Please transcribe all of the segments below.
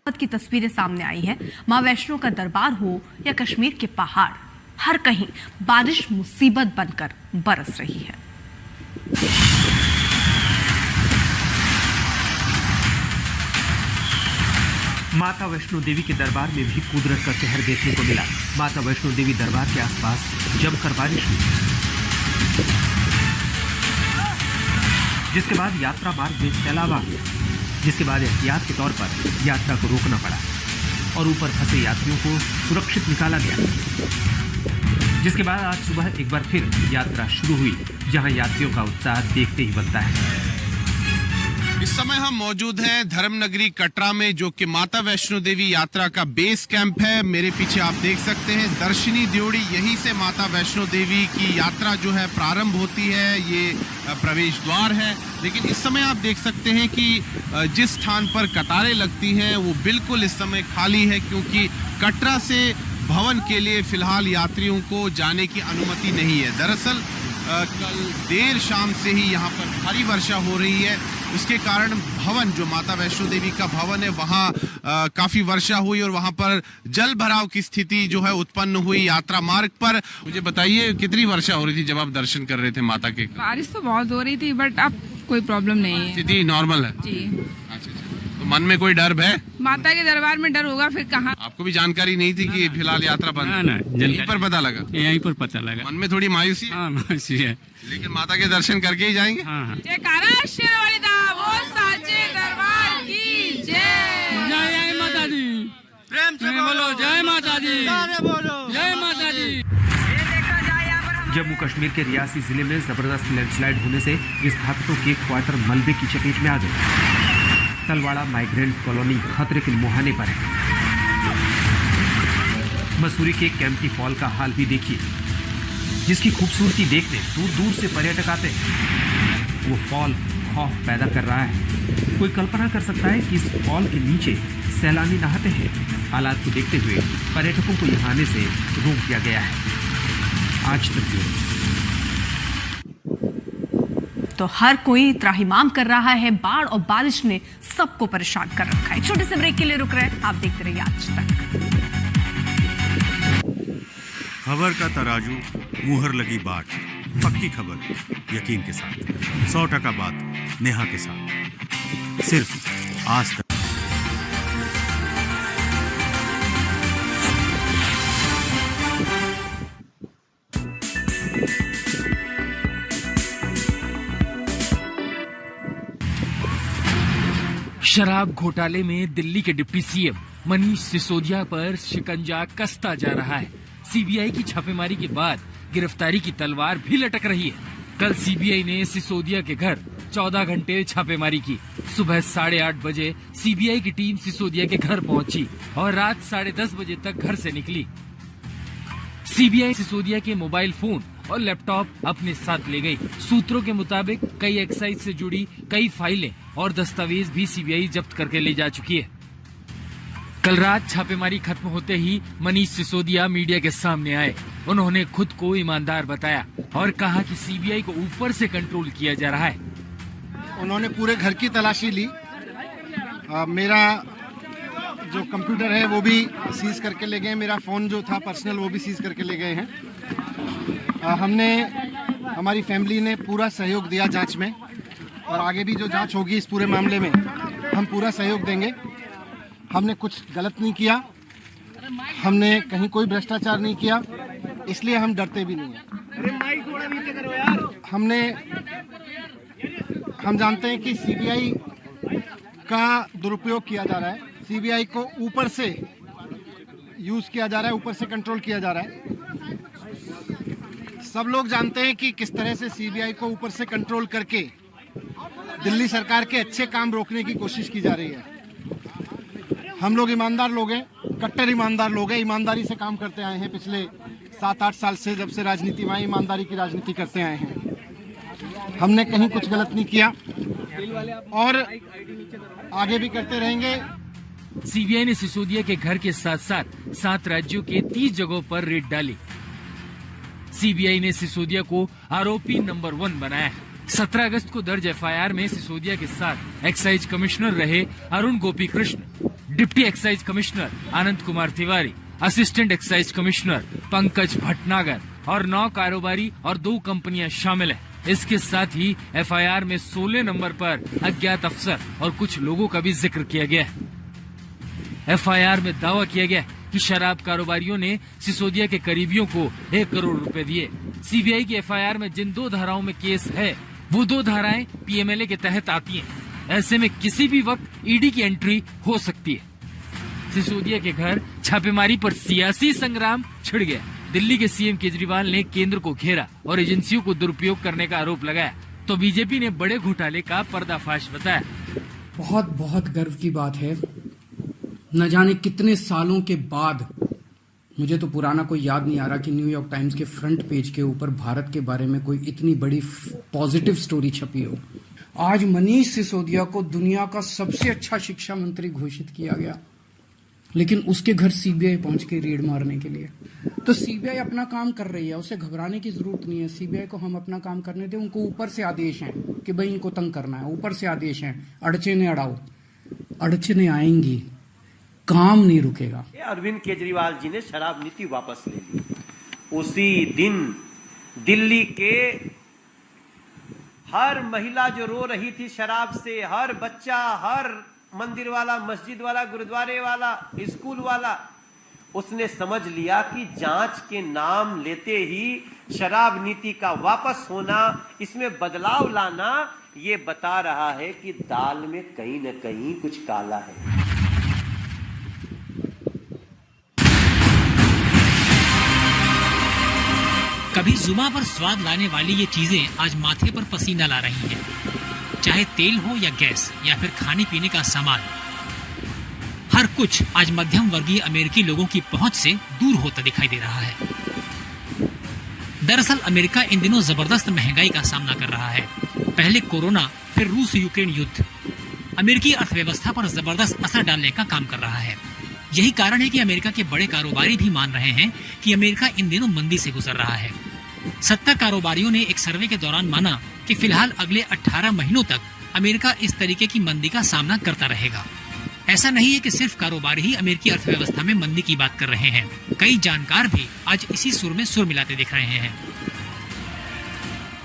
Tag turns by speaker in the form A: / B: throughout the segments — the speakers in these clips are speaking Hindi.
A: की तस्वीरें सामने आई हैं। मां वैष्णो का दरबार हो या कश्मीर के पहाड़, हर कहीं बारिश मुसीबत बनकर बरस रही है।
B: माता वैष्णो देवी के दरबार में भी कुदरत का कहर देखने को मिला। माता वैष्णो देवी दरबार के आसपास जमकर बारिश हुई, जिसके बाद यात्रा मार्ग में सैलाब आ गया, जिसके बाद एहतियात के तौर पर यात्रा को रोकना पड़ा और ऊपर फंसे यात्रियों को सुरक्षित निकाला गया। जिसके बाद आज सुबह एक बार फिर यात्रा शुरू हुई, जहां यात्रियों का उत्साह देखते ही बनता है।
C: इस समय हम मौजूद हैं धर्मनगरी कटरा में, जो कि माता वैष्णो देवी यात्रा का बेस कैंप है। मेरे पीछे आप देख सकते हैं दर्शनी ड्योढ़ी, यहीं से माता वैष्णो देवी की यात्रा जो है प्रारंभ होती है। ये प्रवेश द्वार है, लेकिन इस समय आप देख सकते हैं कि जिस स्थान पर कतारें लगती हैं वो बिल्कुल इस समय खाली है, क्योंकि कटरा से भवन के लिए फिलहाल यात्रियों को जाने की अनुमति नहीं है। दरअसल कल देर शाम से ही यहाँ पर भारी वर्षा हो रही है, उसके कारण भवन, जो माता वैष्णो देवी का भवन है, वहाँ काफी वर्षा हुई और वहाँ पर जल भराव की स्थिति जो है उत्पन्न हुई यात्रा मार्ग पर। मुझे बताइए कितनी वर्षा हो रही थी जब आप दर्शन कर रहे थे माता के?
D: बारिश तो बहुत हो रही थी, बट अब कोई प्रॉब्लम नहीं है,
C: स्थिति नॉर्मल है
D: जी।
C: अच्छा, तो मन में कोई डर है?
D: माता के दरबार में डर होगा फिर कहाँ?
C: आपको भी जानकारी नहीं थी कि फिलहाल यात्रा बंद? यहीं पर पता लगा?
E: यहीं पर पता लगा।
C: मन में थोड़ी मायूसी है?
E: हाँ, मायूसी है,
C: लेकिन माता के दर्शन करके ही जाएंगे।
E: हाँ।
D: जयकारा शेरवाली दा, वो साचे दरबार की जय।
E: जय माता दी, प्रेम से बोलो जय माता दी, जय माता दी।
B: जम्मू कश्मीर के रियासी जिले में जबरदस्त लैंडस्लाइड होने से विस्थापितों के क्वार्टर मलबे की चपेट में आ गए। तलवाड़ा माइग्रेंट कॉलोनी खतरे के मुहाने पर है। मसूरी के कैंपटी फॉल का हाल भी देखिए, जिसकी खूबसूरती देखने दूर दूर से पर्यटक आते हैं। वो फॉल खौफ पैदा कर रहा है। कोई कल्पना कर सकता है कि इस फॉल के नीचे सैलानी नहाते हैं। हालात को देखते हुए पर्यटकों को यहाँ आने से रोक दिया गया है। आज तक
A: तो हर कोई त्राहिमाम कर रहा है। बाढ़ और बारिश ने सबको परेशान कर रखा है। छोटे से ब्रेक के लिए रुक रहे हैं, आप देखते रहिए आज तक।
F: खबर का तराजू, मुहर लगी बाट, पक्की खबर यकीन के साथ, 100% बात नेहा के साथ, सिर्फ आज तक।
G: शराब घोटाले में दिल्ली के डिप्टी सीएम मनीष सिसोदिया पर शिकंजा कसता जा रहा है। सीबीआई की छापेमारी के बाद गिरफ्तारी की तलवार भी लटक रही है। कल सीबीआई ने सिसोदिया के घर 14 घंटे छापेमारी की। सुबह 8:30 बजे सीबीआई की टीम सिसोदिया के घर पहुंची और रात 10:30 बजे तक घर से निकली। सीबीआई सिसोदिया के मोबाइल फोन और लैपटॉप अपने साथ ले गई। सूत्रों के मुताबिक कई एक्साइज से जुड़ी कई फाइलें और दस्तावेज भी सीबीआई जब्त करके ले जा चुकी है। कल रात छापेमारी खत्म होते ही मनीष सिसोदिया मीडिया के सामने आए। उन्होंने खुद को ईमानदार बताया और कहा कि सीबीआई को ऊपर से कंट्रोल किया जा रहा है।
H: उन्होंने पूरे घर की तलाशी ली। मेरा जो कंप्यूटर है वो भी सीज करके ले गए। मेरा फोन जो था पर्सनल वो भी सीज करके ले गए हैं। हमारी फैमिली ने पूरा सहयोग दिया जांच में, और आगे भी जो जांच होगी इस पूरे मामले में हम पूरा सहयोग देंगे। हमने कुछ गलत नहीं किया, हमने कहीं कोई भ्रष्टाचार नहीं किया, इसलिए हम डरते भी नहीं हैं। हम जानते हैं कि सीबीआई का दुरुपयोग किया जा रहा है, सीबीआई को ऊपर से यूज किया जा रहा है, ऊपर से कंट्रोल किया जा रहा है। सब लोग जानते हैं कि किस तरह से सीबीआई को ऊपर से कंट्रोल करके दिल्ली सरकार के अच्छे काम रोकने की कोशिश की जा रही है। हम लोग ईमानदार लोग हैं, कट्टर ईमानदार लोग हैं, ईमानदारी से काम करते आए हैं। पिछले 7-8 साल से जब से राजनीति में आई, ईमानदारी की राजनीति करते आए हैं। हमने कहीं कुछ गलत नहीं किया और आगे भी करते रहेंगे।
G: सीबीआई ने सिसोदिया के घर के साथ साथ 7 राज्यों के 30 जगहों पर रेड डाली। सीबीआई ने सिसोदिया को आरोपी नंबर 1 बनाया है। 17 अगस्त को दर्ज एफआईआर में सिसोदिया के साथ एक्साइज कमिश्नर रहे Arun Gopi Krishna, deputy excise commissioner Anand Kumar Tiwari, assistant excise commissioner Pankaj Bhatnagar और 9 कारोबारी और 2 कंपनियां शामिल हैं। इसके साथ ही एफआईआर में 16 नंबर पर अज्ञात अफसर और कुछ लोगों का भी जिक्र किया गया है। एफआईआर में दावा किया गया कि शराब कारोबारियों ने सिसोदिया के करीबियों को 1 करोड़ रुपए दिए। सीबीआई की एफआईआर में जिन 2 धाराओं में केस है वो 2 धाराएं पीएमएलए के तहत आती हैं। ऐसे में किसी भी वक्त ईडी की एंट्री हो सकती है। सिसोदिया के घर छापेमारी पर सियासी संग्राम छिड़ गया। दिल्ली के सीएम केजरीवाल ने केंद्र को घेरा और एजेंसियों को दुरुपयोग करने का आरोप लगाया, तो बीजेपी ने बड़े घोटाले का पर्दाफाश बताया।
I: बहुत बहुत गर्व की बात है। न जाने कितने सालों के बाद, मुझे तो पुराना कोई याद नहीं आ रहा कि न्यूयॉर्क टाइम्स के फ्रंट पेज के ऊपर भारत के बारे में कोई इतनी बड़ी पॉजिटिव स्टोरी छपी हो। आज मनीष सिसोदिया को दुनिया का सबसे अच्छा शिक्षा मंत्री घोषित किया गया, लेकिन उसके घर सीबीआई पहुंच के रेड मारने के लिए। तो सीबीआई अपना काम कर रही है, उसे घबराने की जरूरत नहीं है। सीबीआई को हम अपना काम करने दें। उनको ऊपर से आदेश हैं कि भाई इनको तंग करना है, ऊपर से आदेश हैं, अड़चने अड़ाओ। अड़चने आएंगी, काम नहीं रुकेगा।
J: अरविंद केजरीवाल जी ने शराब नीति वापस ले ली। उसी दिन दिल्ली के हर महिला जो रो रही थी शराब से, हर बच्चा, हर मंदिर वाला, मस्जिद वाला, गुरुद्वारे वाला, स्कूल वाला, उसने समझ लिया कि जांच के नाम लेते ही शराब नीति का वापस होना, इसमें बदलाव लाना, ये बता रहा है कि दाल में कहीं न कहीं कुछ काला है।
K: कभी जुमा पर स्वाद लाने वाली ये चीजें आज माथे पर पसीना ला रही हैं। चाहे तेल हो या गैस या फिर खाने पीने का सामान, हर कुछ आज मध्यम वर्गीय अमेरिकी लोगों की पहुंच से दूर होता दिखाई दे रहा है। दरअसल अमेरिका इन दिनों जबरदस्त महंगाई का सामना कर रहा है। पहले कोरोना, फिर रूस यूक्रेन युद्ध अमेरिकी अर्थव्यवस्था पर जबरदस्त असर डालने का काम कर रहा है। यही कारण है कि अमेरिका के बड़े कारोबारी भी मान रहे हैं कि अमेरिका इन दिनों मंदी से गुजर रहा है। 70 कारोबारियों ने एक सर्वे के दौरान माना कि फिलहाल अगले 18 महीनों तक अमेरिका इस तरीके की मंदी का सामना करता रहेगा। ऐसा नहीं है कि सिर्फ कारोबारी ही अमेरिकी अर्थव्यवस्था में मंदी की बात कर रहे हैं। कई जानकार भी आज इसी सुर में सुर मिलाते दिख रहे हैं।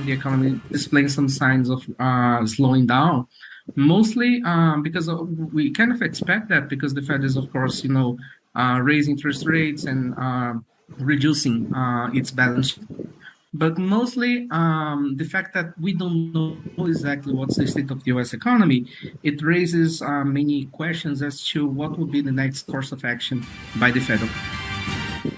L: The economy displaying some signs of slowing down, mostly because we kind of expect that because the Fed is, of course, raising interest rates and reducing its balance sheet. But mostly the fact that we don't know exactly what's the state of the U.S. economy, it raises many questions as to what would be the next course of action by the Fed.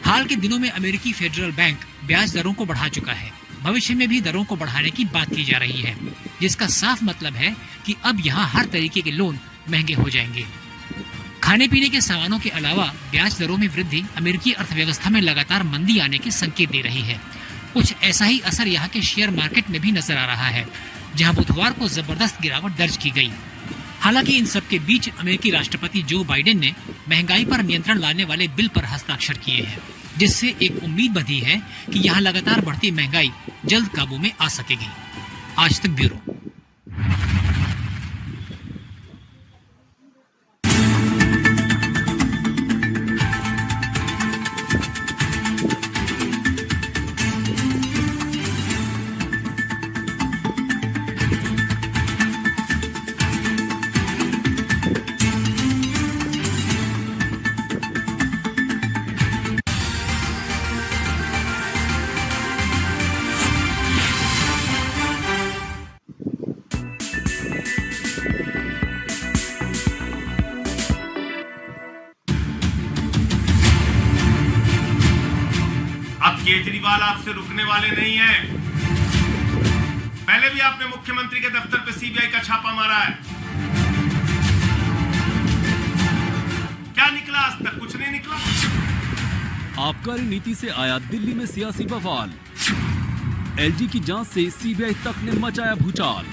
K: हाल के दिनों में अमेरिकी फेडरल बैंक ब्याज दरों को बढ़ा चुका है। भविष्य में भी दरों को बढ़ाने की बात की जा रही है, जिसका साफ मतलब है कि अब यहाँ हर तरीके के लोन महंगे हो जाएंगे। खाने पीने के सामानों के अलावा ब्याज दरों में वृद्धि अमेरिकी अर्थव्यवस्था में लगातार मंदी आने के संकेत दे रही है। कुछ ऐसा ही असर यहाँ के शेयर मार्केट में भी नजर आ रहा है, जहाँ बुधवार को जबरदस्त गिरावट दर्ज की गई। हालांकि इन सब के बीच अमेरिकी राष्ट्रपति जो बाइडेन ने महंगाई पर नियंत्रण लाने वाले बिल पर हस्ताक्षर किए हैं, जिससे एक उम्मीद बंधी है कि यहाँ लगातार बढ़ती महंगाई जल्द काबू में आ सकेगी। आज तक ब्यूरो।
M: केजरीवाल आपसे रुकने वाले नहीं हैं। पहले भी आपने मुख्यमंत्री के दफ्तर पे सीबीआई का छापा मारा है। क्या निकला? आज तक कुछ नहीं निकला।
N: आबकारी नीति से आया दिल्ली में सियासी बवाल। एलजी की जांच से सीबीआई तक ने मचाया भूचाल।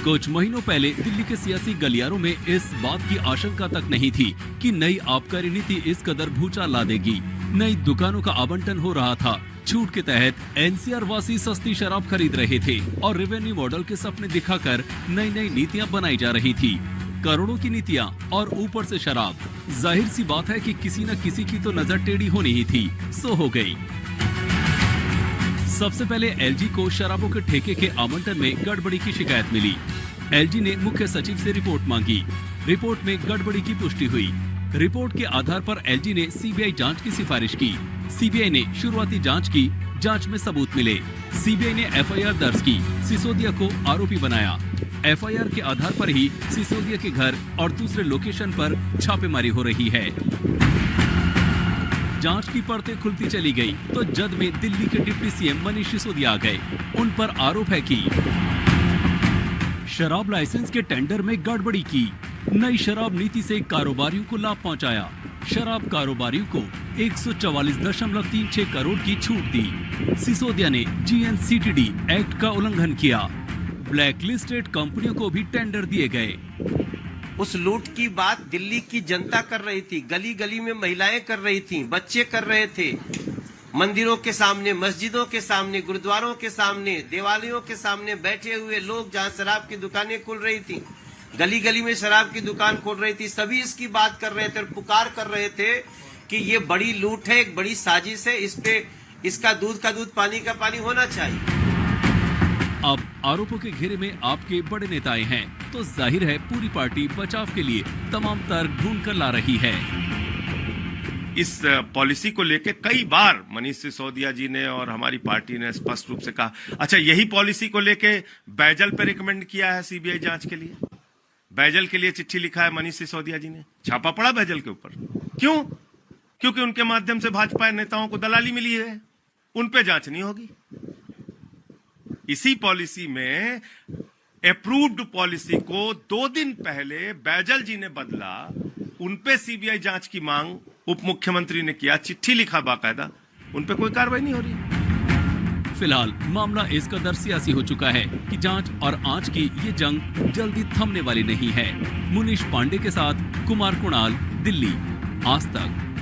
N: कुछ महीनों पहले दिल्ली के सियासी गलियारों में इस बात की आशंका तक नहीं थी कि नई आबकारी नीति इस कदर भूचाल ला देगी। नई दुकानों का आवंटन हो रहा था, छूट के तहत एनसीआर वासी सस्ती शराब खरीद रहे थे और रेवेन्यू मॉडल के सपने दिखाकर नई नई नीतियां बनाई जा रही थी। करोड़ों की नीतियां और ऊपर से शराब। जाहिर सी बात है कि किसी न किसी की तो नजर टेढ़ी होनी ही थी, सो हो गई। सबसे पहले एलजी को शराबों के ठेके के आवंटन में गड़बड़ी की शिकायत मिली। एलजी ने मुख्य सचिव से रिपोर्ट मांगी। रिपोर्ट में गड़बड़ी की पुष्टि हुई। रिपोर्ट के आधार पर एलजी ने सीबीआई जांच की सिफारिश की। सीबीआई ने शुरुआती जांच की। जांच में सबूत मिले। सीबीआई ने एफआईआर दर्ज की। सिसोदिया को आरोपी बनाया। एफआईआर के आधार पर ही सिसोदिया के घर और दूसरे लोकेशन पर छापेमारी हो रही है। जांच की परतें खुलती चली गई तो जद में दिल्ली के डिप्टी सीएम मनीष सिसोदिया आ गए। उन पर आरोप है कि शराब लाइसेंस के टेंडर में गड़बड़ी की, नई शराब नीति से कारोबारियों को लाभ पहुंचाया, शराब कारोबारियों को 144.36 करोड़ की छूट दी। सिसोदिया ने जीएनसीटीडी एक्ट का उल्लंघन किया। ब्लैकलिस्टेड कंपनियों को भी टेंडर दिए गए।
J: उस लूट की बात दिल्ली की जनता कर रही थी, गली गली में महिलाएं कर रही थी, बच्चे कर रहे थे, मंदिरों के सामने, मस्जिदों के सामने, गुरुद्वारों के सामने, देवालयों के सामने बैठे हुए लोग जहां शराब की दुकानें खुल रही थी, गली गली में शराब की दुकान खोल रही थी, सभी इसकी बात कर रहे थे और पुकार कर रहे थे कि ये बड़ी लूट है, एक बड़ी साजिश है, इस पे इसका दूध का दूध पानी का पानी होना चाहिए।
N: अब आरोपों के घेरे में आपके बड़े नेताएं हैं तो जाहिर है पूरी पार्टी बचाव के लिए तमाम तर्क ढूंढ कर ला रही है।
M: इस पॉलिसी को लेके कई बार मनीष सिसोदिया जी ने और हमारी पार्टी ने स्पष्ट रूप से कहा, अच्छा यही पॉलिसी को लेके बैजल पे रिकमेंड किया है सीबीआई जांच के लिए। बैजल के लिए चिट्ठी लिखा है मनीष सिसोदिया जी ने, छापा पड़ा बैजल के ऊपर। क्यों? क्योंकि उनके माध्यम से भाजपा नेताओं को दलाली मिली है, उन पे जांच नहीं होगी। इसी पॉलिसी में अप्रूव्ड पॉलिसी को 2 दिन पहले बैजल जी ने बदला, उनपे सीबीआई जांच की मांग उप मुख्यमंत्री ने किया, चिट्ठी लिखा बाकायदा, उन पे कोई कार्रवाई नहीं हो रही।
N: फिलहाल मामला इस कदर सियासी हो चुका है कि जांच और आंच की ये जंग जल्दी थमने वाली नहीं है। मुनीश पांडे के साथ कुमार कुणाल, दिल्ली, आज तक।